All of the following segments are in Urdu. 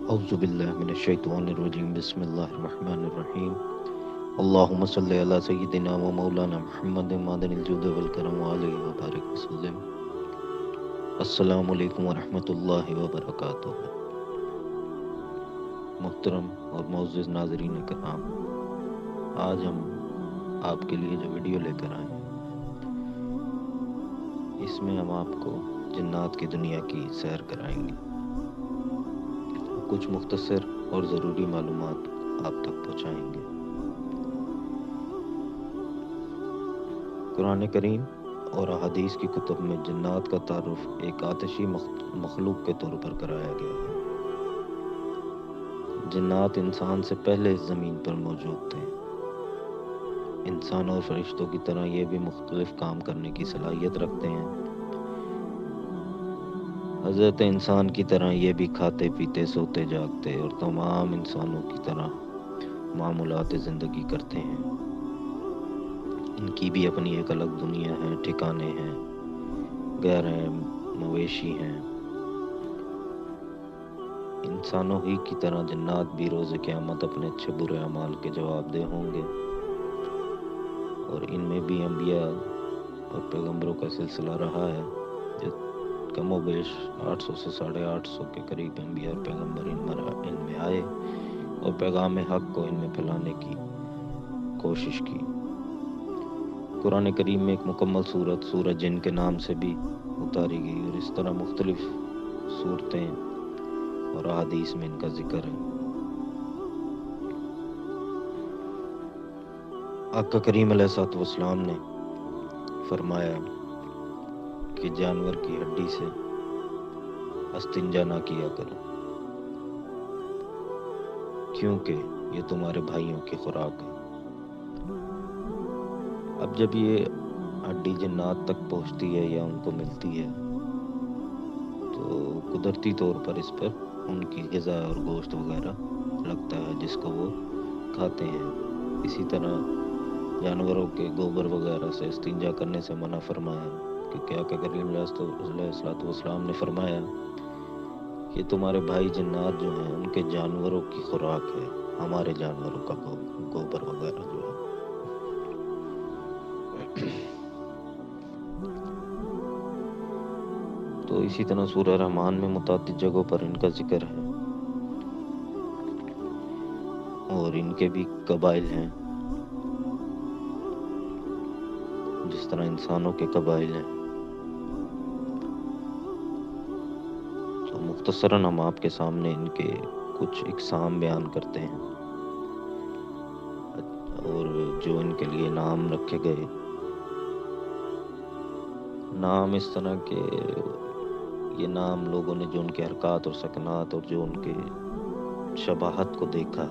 اعوذ باللہ من الشیطان الرجیم بسم اللہ الرحمن الرحیم اللہم صلی علی سیدنا و مولانا محمد معدن الجود والکرم علیہ وبارک وسلم۔ السلام علیکم ورحمۃ اللہ وبرکاتہ۔ محترم اور معزز ناظرین کرام، آج ہم آپ کے لیے جو ویڈیو لے کر آئے ہیں، اس میں ہم آپ کو جنات کی دنیا کی سیر کرائیں گے، کچھ مختصر اور ضروری معلومات آپ تک پہنچائیں گے۔ قرآن کریم اور احادیث کی کتب میں جنات کا تعارف ایک آتشی مخلوق کے طور پر کرایا گیا ہے۔ جنات انسان سے پہلے اس زمین پر موجود تھے۔ انسان اور فرشتوں کی طرح یہ بھی مختلف کام کرنے کی صلاحیت رکھتے ہیں۔ حضرت انسان کی طرح یہ بھی کھاتے پیتے سوتے جاگتے اور تمام انسانوں کی طرح معمولات زندگی کرتے ہیں۔ ان کی بھی اپنی ایک الگ دنیا ہے، ٹھکانے ہیں، گھر ہیں، مویشی ہیں۔ انسانوں ہی کی طرح جنات بھی روز قیامت اپنے اچھے برے اعمال کے جواب دہ ہوں گے، اور ان میں بھی انبیاء اور پیغمبروں کا سلسلہ رہا ہے، جو کم و بیش 800 سے 850 کے قریب انبیاء اور پیغمبر ان میں آئے اور پیغام حق کو ان میں پھیلانے کی کوشش کی۔ قرآن کریم میں ایک مکمل سورہ جن کے نام سے بھی اتاری گئی، اور اس طرح مختلف صورتیں اور احادیث میں ان کا ذکر ہے۔ آقا کریم علیہ الصلوۃ والسلام نے فرمایا کہ جانور کی ہڈی سے استنجا نہ کیا کرو، کیونکہ یہ تمہارے بھائیوں کی خوراک ہے۔ اب جب یہ ہڈی جنات تک پہنچتی ہے یا ان کو ملتی ہے، تو قدرتی طور پر اس پر ان کی غذا اور گوشت وغیرہ لگتا ہے، جس کو وہ کھاتے ہیں۔ اسی طرح جانوروں کے گوبر وغیرہ سے استنجا کرنے سے منع فرمایا، کیونکہ آقا کریم علیہ الصلوۃ والسلام نے فرمایا کہ تمہارے بھائی جنات جو ہیں ان کے جانوروں کی خوراک ہے، ہمارے جانوروں کا گوبر وغیرہ جو ہے۔ تو اسی طرح سورہ رحمان میں متعدد جگہوں پر ان کا ذکر ہے، اور ان کے بھی قبائل ہیں، جس طرح انسانوں کے قبائل ہیں۔ تو مختصراً ہم آپ کے سامنے ان کے کچھ اقسام بیان کرتے ہیں، اور جو ان کے لیے نام رکھے گئے، نام اس طرح کے یہ نام لوگوں نے جو ان کے حرکات اور سکنات اور جو ان کے شباہت کو دیکھا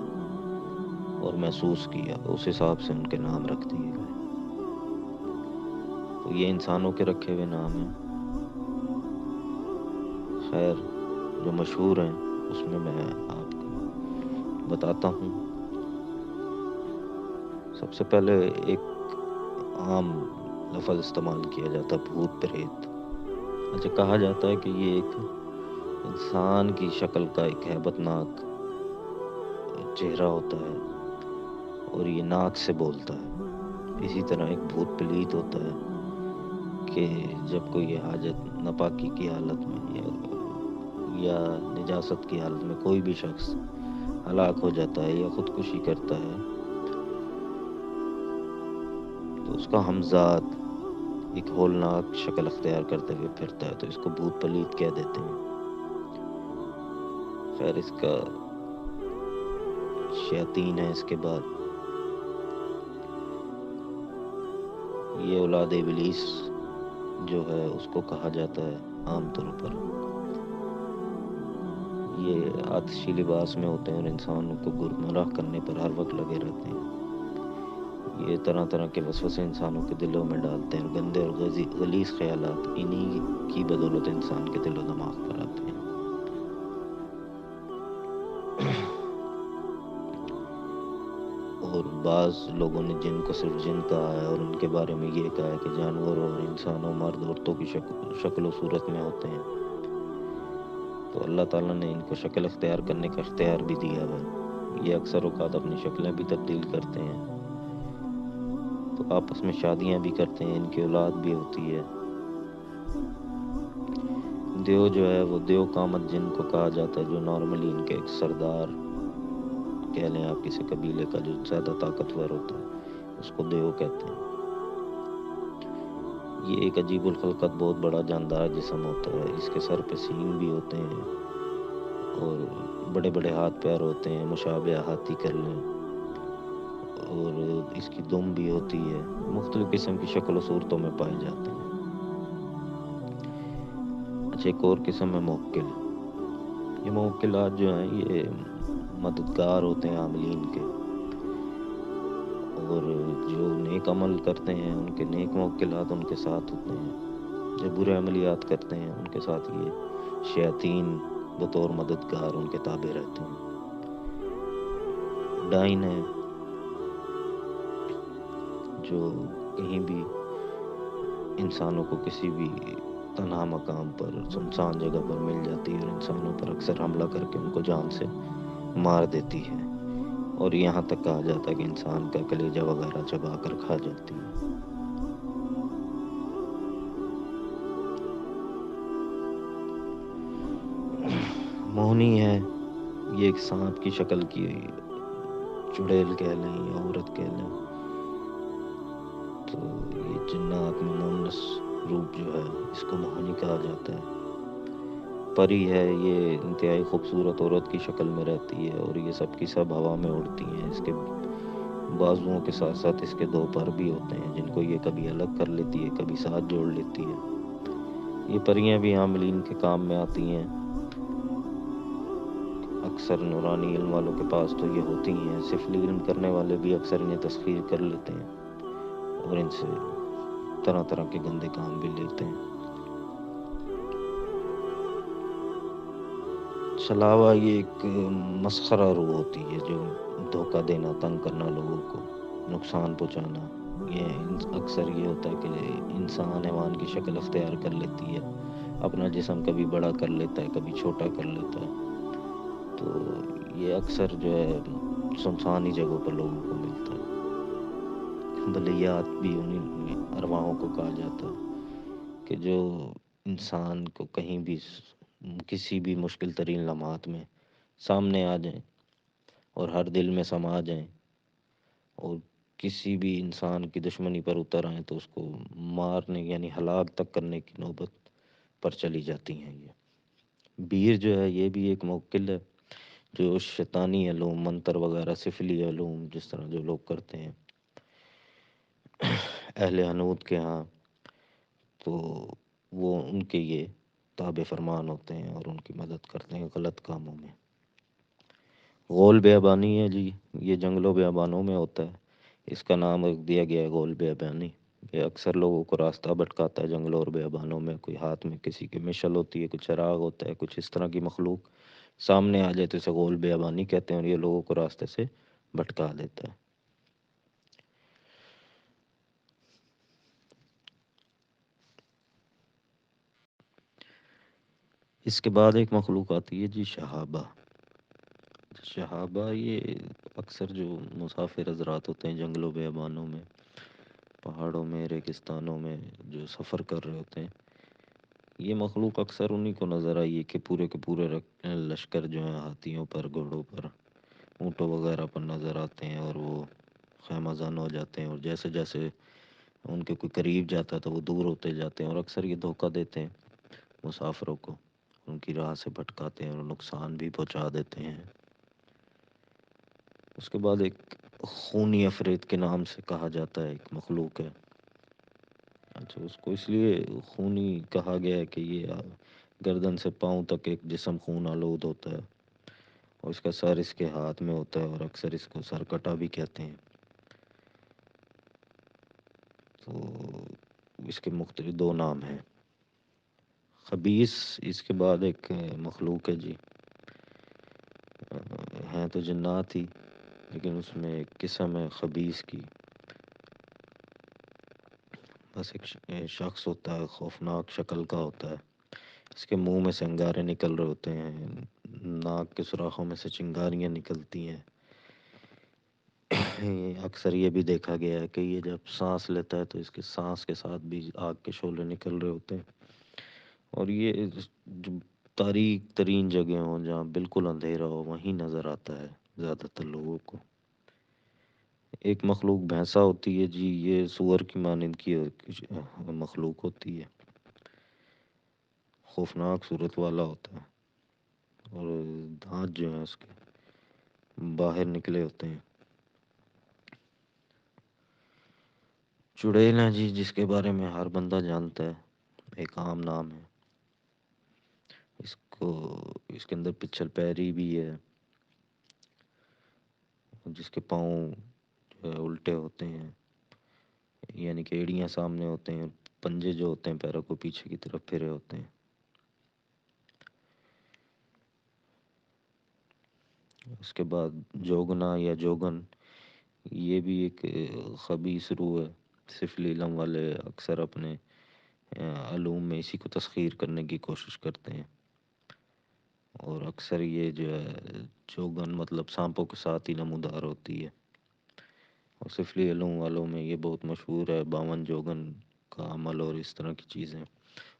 اور محسوس کیا، اس حساب سے ان کے نام رکھ دیے گئے۔ تو یہ انسانوں کے رکھے ہوئے نام ہیں۔ خیر، جو مشہور ہیں اس میں آپ کو بتاتا ہوں۔ سب سے پہلے ایک عام لفظ استعمال کیا جاتا ہے، بھوت پریت۔ اچھا، کہا جاتا ہے کہ یہ ایک انسان کی شکل کا ایک ہیبت ناک چہرہ ہوتا ہے، اور یہ ناک سے بولتا ہے۔ اسی طرح ایک بھوت پلیت ہوتا ہے کہ جب کوئی حاجت ناپاکی کی حالت میں یا نجاست کی حالت میں کوئی بھی شخص ہلاک ہو جاتا ہے یا خودکشی کرتا ہے، تو اس کا ہمزاد ایک ہولناک شکل اختیار کرتے ہوئے پھرتا ہے، تو اس کو بھوت پلیت کہہ دیتے ہیں۔ خیر، اس کا شیاطین ہے۔ اس کے بعد یہ اولاد ابلیس جو ہے اس کو کہا جاتا ہے عام طور پر۔ یہ آتشی لباس میں ہوتے ہیں اور انسانوں کو گمراہ کرنے پر ہر وقت لگے رہتے ہیں۔ یہ طرح طرح کے وسوسے انسانوں کے دلوں میں ڈالتے ہیں، اور گندے اور غلیظ خیالات انہی کی بدولت انسان کے دل و دماغ پر آتے ہیں۔ اور بعض لوگوں نے جن کو صرف جن کہا ہے، اور ان کے بارے میں یہ کہا ہے کہ جانوروں اور انسانوں، مرد عورتوں کی شکل و صورت میں ہوتے ہیں۔ تو اللہ تعالیٰ نے ان کو شکل اختیار کرنے کا اختیار بھی دیا ہوا ہے۔ یہ اکثر اوقات اپنی شکلیں بھی تبدیل کرتے ہیں، تو آپس میں شادیاں بھی کرتے ہیں، ان کی اولاد بھی ہوتی ہے۔ دیو جو ہے وہ دیو کامت جن کو کہا جاتا ہے، جو نارملی ان کے ایک سردار کہہ لیں آپ، کسی قبیلے کا جو زیادہ طاقتور ہوتا ہے اس کو دیو کہتے ہیں۔ یہ ایک عجیب الخلقت بہت بڑا جاندار جسم ہوتا ہے، اس کے سر پہ سینگ بھی ہوتے ہیں اور بڑے بڑے ہاتھ پیر ہوتے ہیں، مشابہ ہاتھی کر لیں، اور اس کی دم بھی ہوتی ہے، مختلف قسم کی شکل و صورتوں میں پائے جاتے ہیں۔ اچھا، ایک اور قسم ہے موکل۔ یہ موکلات جو ہیں یہ مددگار ہوتے ہیں عاملین کے، اور جو نیک عمل کرتے ہیں ان کے نیک موکلات ان کے ساتھ ہوتے ہیں، جو برے عملیات کرتے ہیں ان کے ساتھ یہ شیاطین بطور مددگار ان کے تابع رہتے ہیں۔ ڈائن ہے، جو کہیں بھی انسانوں کو کسی بھی تنہا مقام پر، سنسان جگہ پر مل جاتی ہے اور انسانوں پر اکثر حملہ کر کے ان کو جان سے مار دیتی ہے، اور یہاں تک کہا جاتا ہے کہ انسان کا کلیجہ وغیرہ چبا کر کھا جاتی ہے۔ مونی ہے، یہ ایک سانپ کی شکل کی چڑیل کہہ لیں یا عورت کہہ لیں، تو یہ جنات میں مونس روپ جو ہے اس کو مونی کہا جاتا ہے۔ پری ہے، یہ انتہائی خوبصورت عورت کی شکل میں رہتی ہے اور یہ سب کی سب ہوا میں اڑتی ہیں۔ اس کے بازوؤں کے ساتھ ساتھ اس کے دو پر بھی ہوتے ہیں جن کو یہ کبھی الگ کر لیتی ہے، کبھی ساتھ جوڑ لیتی ہے۔ یہ پریاں بھی عاملین کے کام میں آتی ہیں، اکثر نورانی علم والوں کے پاس تو یہ ہوتی ہیں، سفلی علم کرنے والے بھی اکثر انہیں تسخیر کر لیتے ہیں اور ان سے طرح طرح کے گندے کام بھی لیتے ہیں۔ چھلاوا یہ ایک مسخرہ روح ہوتی ہے جو دھوکہ دینا، تنگ کرنا، لوگوں کو نقصان پہنچانا۔ یہ اکثر یہ ہوتا ہے کہ انسان حیوان کی شکل اختیار کر لیتی ہے، اپنا جسم کبھی بڑا کر لیتا ہے، کبھی چھوٹا کر لیتا ہے، تو یہ اکثر جو ہے سنسانی جگہوں پر لوگوں کو ملتا ہے۔ بلیات بھی انہیں ارواحوں کو کہا جاتا ہے کہ جو انسان کو کہیں بھی کسی بھی مشکل ترین لمحات میں سامنے آ جائیں اور ہر دل میں سما جائیں، اور کسی بھی انسان کی دشمنی پر اتر آئیں تو اس کو مارنے یعنی ہلاک تک کرنے کی نوبت پر چلی جاتی ہیں۔ یہ بیر جو ہے یہ بھی ایک موکل ہے، جو شیطانی علوم، منتر وغیرہ، سفلی علوم جس طرح جو لوگ کرتے ہیں اہل حنوت کے ہاں، تو وہ ان کے یہ تابع فرمان ہوتے ہیں اور ان کی مدد کرتے ہیں غلط کاموں میں۔ غول بیابانی ہے جی، یہ جنگلوں بیابانوں میں ہوتا ہے، اس کا نام رکھ دیا گیا ہے غول بیابانی۔ یہ اکثر لوگوں کو راستہ بھٹکاتا ہے جنگلوں اور بیابانوں میں، کوئی ہاتھ میں کسی کی مشل ہوتی ہے، کچھ چراغ ہوتا ہے، کچھ اس طرح کی مخلوق سامنے آ جائے تو اسے غول بیابانی کہتے ہیں، اور یہ لوگوں کو راستے سے بھٹکا دیتا ہے۔ اس کے بعد ایک مخلوق آتی ہے جی شہابہ۔ شہابہ یہ اکثر جو مسافر حضرات ہوتے ہیں جنگلوں بیابانوں میں، پہاڑوں میں، ریگستانوں میں جو سفر کر رہے ہوتے ہیں، یہ مخلوق اکثر انہی کو نظر آئی ہے کہ پورے کے پورے لشکر جو ہیں ہاتھیوں پر، گھوڑوں پر، اونٹوں وغیرہ پر نظر آتے ہیں، اور وہ خیمہ زن ہو جاتے ہیں، اور جیسے جیسے ان کے کوئی قریب جاتا ہے تو وہ دور ہوتے جاتے ہیں، اور اکثر یہ دھوکہ دیتے ہیں مسافروں کو، ان کی راہ سے بھٹکاتے ہیں اور نقصان بھی پہنچا دیتے ہیں۔ اس کے بعد ایک خونی افریت کے نام سے کہا جاتا ہے ایک مخلوق ہے۔ اچھا، اس کو اس لیے خونی کہا گیا ہے کہ یہ گردن سے پاؤں تک ایک جسم خون آلود ہوتا ہے، اور اس کا سر اس کے ہاتھ میں ہوتا ہے، اور اکثر اس کو سرکٹا بھی کہتے ہیں۔ تو اس کے مختلف دو نام ہیں۔ خبیث اس کے بعد ایک مخلوق ہے جی، ہیں تو جنات ہی لیکن اس میں ایک قسم ہے خبیث کی، بس ایک شخص ہوتا ہے خوفناک شکل کا ہوتا ہے، اس کے منہ میں سے انگارے نکل رہے ہوتے ہیں، ناک کے سوراخوں میں سے چنگاریاں نکلتی ہیں۔ اکثر یہ بھی دیکھا گیا ہے کہ یہ جب سانس لیتا ہے تو اس کے سانس کے ساتھ بھی آگ کے شعلے نکل رہے ہوتے ہیں، اور یہ جو تاریک ترین جگہ ہوں جہاں بالکل اندھیرا ہو وہیں نظر آتا ہے زیادہ تر لوگوں کو۔ ایک مخلوق بھینسا ہوتی ہے جی، یہ سور کی مانند کی مخلوق ہوتی ہے، خوفناک صورت والا ہوتا ہے، اور دانت جو ہیں اس کے باہر نکلے ہوتے ہیں۔ چڑیل ہیں جی، جس کے بارے میں ہر بندہ جانتا ہے، ایک عام نام ہے اس کو، اس کے اندر پچھل پیری بھی ہے، جس کے پاؤں جو ہے الٹے ہوتے ہیں، یعنی کہ ایڑیاں سامنے ہوتے ہیں، پنجے جو ہوتے ہیں پیروں کو پیچھے کی طرف پھرے ہوتے ہیں۔ اس کے بعد جوگنا یا جوگن، یہ بھی ایک خبیث روح ہے۔ سفلی علم والے اکثر اپنے علوم میں اسی کو تسخیر کرنے کی کوشش کرتے ہیں، اور اکثر یہ جو ہے جوگن مطلب سانپوں کے ساتھ ہی نمودار ہوتی ہے، اور سفلی علوم والوں میں یہ بہت مشہور ہے، 52 جوگن کا عمل اور اس طرح کی چیزیں،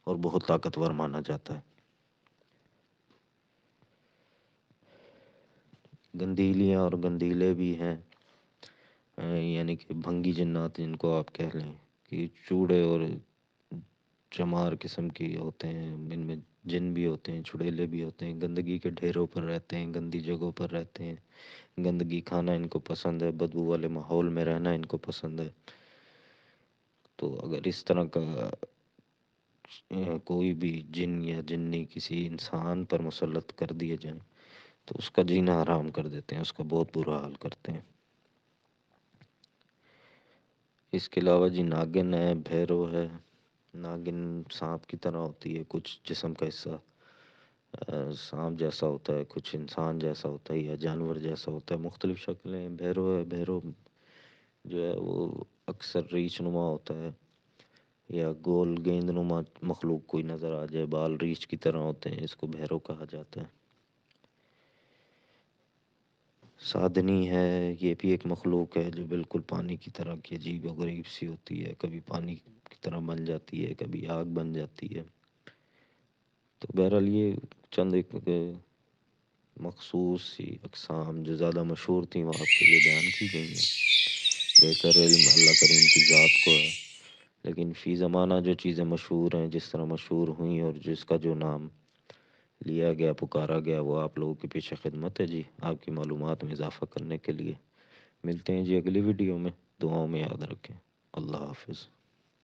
اور بہت طاقتور مانا جاتا ہے۔ گندیلیاں اور گندیلے بھی ہیں، یعنی کہ بھنگی جنات جن کو آپ کہہ لیں، کہ چوڑے اور چمار قسم کے ہوتے ہیں، ان میں جن بھی ہوتے ہیں، چڑیلے بھی ہوتے ہیں، گندگی کے ڈھیروں پر رہتے ہیں، گندی جگہوں پر رہتے ہیں، گندگی کھانا ان کو پسند ہے، بدبو والے ماحول میں رہنا ان کو پسند ہے۔ تو اگر اس طرح کا کوئی بھی جن یا جنی کسی انسان پر مسلط کر دیے جائیں تو اس کا جینا حرام کر دیتے ہیں، اس کا بہت برا حال کرتے ہیں۔ اس کے علاوہ جی ناگن ہے، بھیرو ہے۔ ناگن سانپ کی طرح ہوتی ہے، کچھ جسم کا حصہ سانپ جیسا ہوتا ہے، کچھ انسان جیسا ہوتا ہے یا جانور جیسا ہوتا ہے، مختلف شکلیں۔ بھیرو ہے، بھیرو جو ہے وہ اکثر ریچھ نما ہوتا ہے، یا گول گیند نما مخلوق کوئی نظر آ جائے، بال ریچھ کی طرح ہوتے ہیں، اس کو بھیرو کہا جاتا ہے۔ سادنی ہے، یہ بھی ایک مخلوق ہے جو بالکل پانی کی طرح کی عجیب و غریب سی ہوتی ہے، کبھی پانی کی طرح بن جاتی ہے، کبھی آگ بن جاتی ہے۔ تو بہرحال یہ چند ایک مخصوص سی اقسام جو زیادہ مشہور تھیں وہ آپ کے لیے بیان کی گئی ہیں۔ بہتر علم اللہ کریم کی ذات کو ہے، لیکن فی زمانہ جو چیزیں مشہور ہیں، جس طرح مشہور ہوئیں اور جس کا جو نام لیا گیا، پکارا گیا، وہ آپ لوگوں کے پیچھے خدمت ہے جی، آپ کی معلومات میں اضافہ کرنے کے لیے۔ ملتے ہیں جی اگلی ویڈیو میں، دعاؤں میں یاد رکھیں۔ اللہ حافظ۔